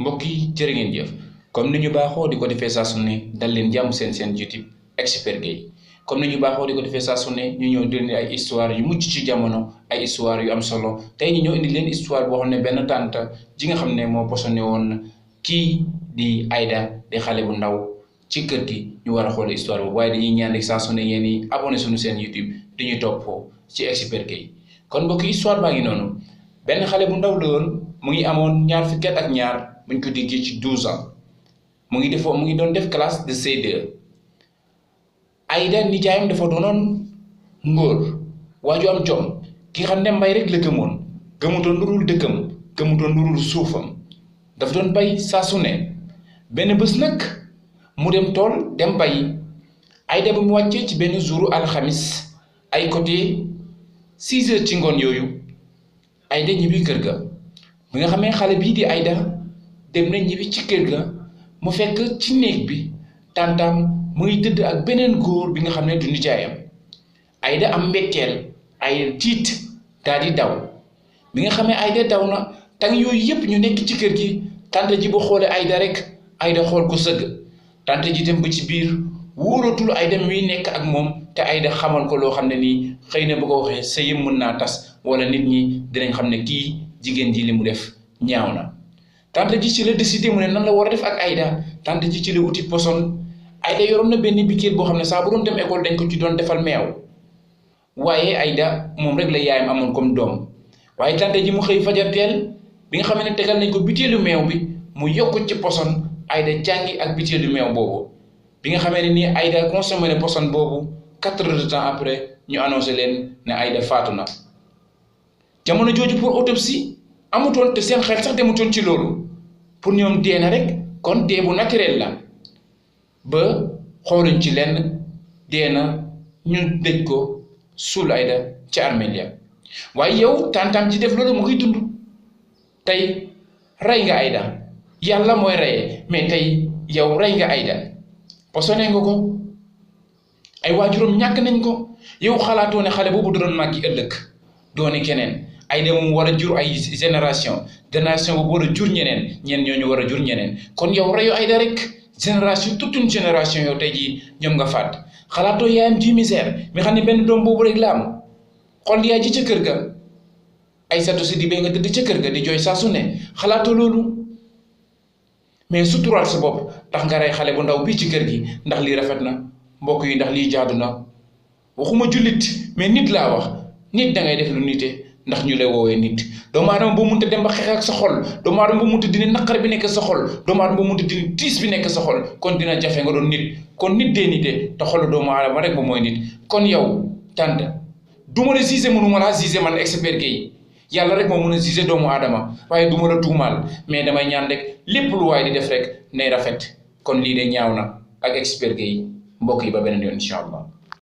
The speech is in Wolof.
mbokk yi jërë ngeen jëf comme ni ñu baaxoo di ko defee saa su ne dal leen jàmm seen YouTube Expert Gueye comme ni ñu baaxoo di ko defee saa su ne ñu ñëw di ay histoire yu mucc ci jamono ay histoire yu am solo tey ñu ñëw indi leen histoire boo xam ne benn tante ji nga xam ne moo posone woon kii di Aida di xale bu ndaw ci kër gi ñu war a xool histoire boobu waaye dañuy ñaan rek saa su ne yéen i abonné suñu seen YouTube di ñu topp ci Expert Gueye kon mbokk histoire baa ngi noonu benn xale bu ndaw la woon mu ngi amoon ñaar fukki at ak ñaar buñ ko diggee ci 12 ans mu ngi doon def classe de C2. Aida nijaayam dafa doonoon ngóor waaju am jom ki xam ne mbay rek la gëmoon gëmutoon lu dul dëkkam gëmutoon lu dul suufam dafa doon bay saa su ne benn bés nag mu dem tool dem bay Aida bu mu wàccee ci benn jouru alxamis ay côté 6 heures ci ngoon yooyu Aida ñibbi kër ga bi nga xamee xale bii di Aida dem na ñibbi ci kër ga mu fekk ci néeg bi tantam mu ngi tëdd ak beneen góor bi nga xam ne du nijaayam Aida am mbetteel ay tiit daal di daw bi nga xamee Aida daw na tàng yooyu yëpp ñu nekk ci kër gi tante ji bu xoolee Aida rek Aida xool ko sëgg tante ji dem ba ci biir wóoratul Aida muy nekk ak moom te Aida xamal ko loo xam ne nii xëy na bu ko waxee sëyam mën naa tas wala nit ñi dinañ xam ne kii jigéen ji li mu def ñaaw na. tante ji ci la décidé mu ne nan la war a def ak Aida tante ji ci la uti poson Aida yoroon na benn bikiir boo xam ne saa bu doon dem école dañ ko ci doon defal meew waaye Aida moom rek la yaayam amoon comme doom waaye tante ji mu xëy fajar teel bi nga xam ne tegal nañ ko bitéelu meew bi mu yokk ci poson Aida jàngi ak bitéelu meew boobu bi nga xamee ne nii Aida consommé ne poson boobu 4 heures de temps après ñu annoncé leen ne Aida faatu na jamono jooju pour autopsie amutoon te seen xel sax demutoon ci loolu pour ñoom dee na rek kon dee bu naturel la ba xooluñ ci lenn dee na ñu dëj ko suul Aida ci armeel ya waaye yow tantam ji def loolu mu ngi dund tey rey nga Aida yàlla mooy reyee mais tey yow rey nga Aida posone nga ko ay waajuram ñàkk nañ ko yow xalaatoo ne xale boobu doon màggi ëllëg doone keneen Aida moom war a jur ay génération boobu war a jur ñeneen ñooñu war a jur ñeneen kon yow reyu Aida rek génération toute une génération yow tey jii ñoom nga faat xalaatoo yaayam ji misère mi xam ne benn doom boobu rek la am xool yaay ji ca kër ga Aïssatou Sidibé nga tëdd ca kër ga di jooy saa su ne xalaatoo loolu mais suturaal sa bopp ndax nga rey xale bu ndaw bii ci kër gi ndax lii rafet na mbokk yi ndax lii jaadu na waxuma jullit mais nit laa wax nit da ngay def lu nite ndax ñu lay woowee nit doomu aadama boo mënta dem ba xeex ak sa xol doomu aadama boo mënta dindi naqar bi nekk sa xol doomu aadama boo mënta dindi tiis bi nekk sa xol kon dina jafe nga doon nit kon nit dee nite te xolu doomu aadama rek ba mooy nit kon yow tante du ma la gisé mënuma laa gisé man Expert Gueye yàlla rek moo mën a gisé doomu aadama waaye du ma la tuumaal mais damay ñaan rek lépp lu waay di def rek nay rafet kon lii de ñaaw na ak Expert Gueye mbokk yi ba beneen yoon incha allah.